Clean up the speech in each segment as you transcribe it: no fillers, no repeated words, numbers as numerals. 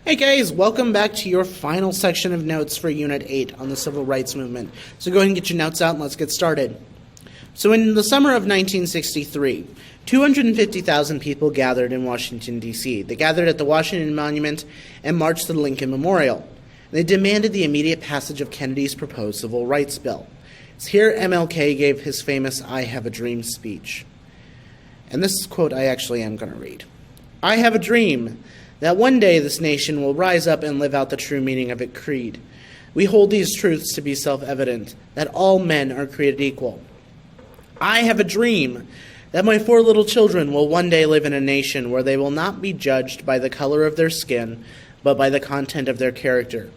Hey guys, welcome back to your final section of notes for Unit 8 on the Civil Rights Movement. So go ahead and get your notes out and let's get started. So in the summer of 1963, 250,000 people gathered in Washington, D.C. They gathered at the Washington Monument and marched to the Lincoln Memorial. They demanded the immediate passage of Kennedy's proposed Civil Rights Bill. It's here MLK gave his famous I Have a Dream speech. And this quote I actually am going to read. I have a dream that one day this nation will rise up and live out the true meaning of its creed. We hold these truths to be self-evident, that all men are created equal. I have a dream that my 4 little children will one day live in a nation where they will not be judged by the color of their skin, but by the content of their character.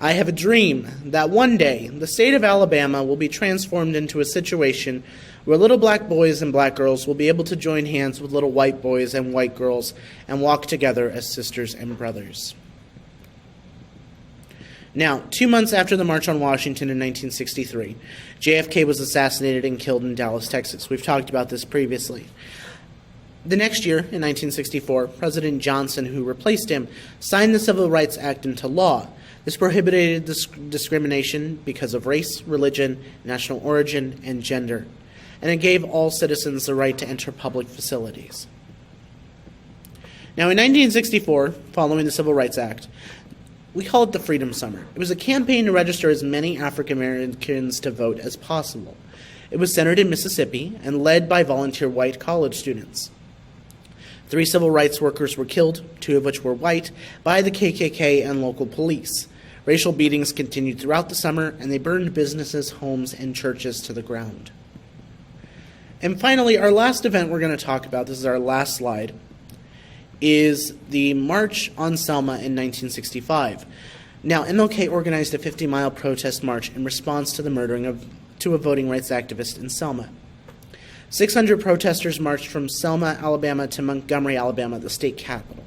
I have a dream that one day the state of Alabama will be transformed into a situation where little black boys and black girls will be able to join hands with little white boys and white girls and walk together as sisters and brothers. Now, 2 months after the March on Washington in 1963, JFK was assassinated and killed in Dallas, Texas. We've talked about this previously. The next year, in 1964, President Johnson, who replaced him, signed the Civil Rights Act into law. This prohibited discrimination because of race, religion, national origin, and gender, and it gave all citizens the right to enter public facilities. Now, in 1964, following the Civil Rights Act, we call it the Freedom Summer. It was a campaign to register as many African Americans to vote as possible. It was centered in Mississippi and led by volunteer white college students. 3 civil rights workers were killed, 2 of which were white, by the KKK and local police. Racial beatings continued throughout the summer, and they burned businesses, homes, and churches to the ground. And finally, our last event we're going to talk about, this is our last slide, is the March on Selma in 1965. Now, MLK organized a 50-mile protest march in response to the murdering of a voting rights activist in Selma. 600 protesters marched from Selma, Alabama to Montgomery, Alabama, the state capital.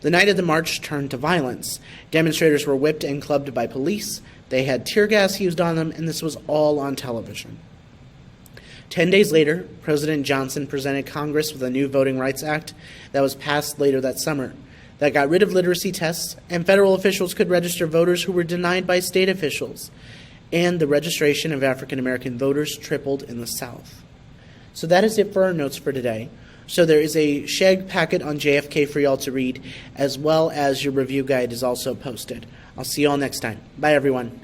The night of the march turned to violence. Demonstrators were whipped and clubbed by police. They had tear gas used on them, and this was all on television. 10 days later, President Johnson presented Congress with a new Voting Rights Act that was passed later that summer that got rid of literacy tests, and federal officials could register voters who were denied by state officials. And the registration of African American voters tripled in the South. So that is it for our notes for today. So there is a shag packet on JFK for y'all to read, as well as your review guide is also posted. I'll see you all next time. Bye, everyone.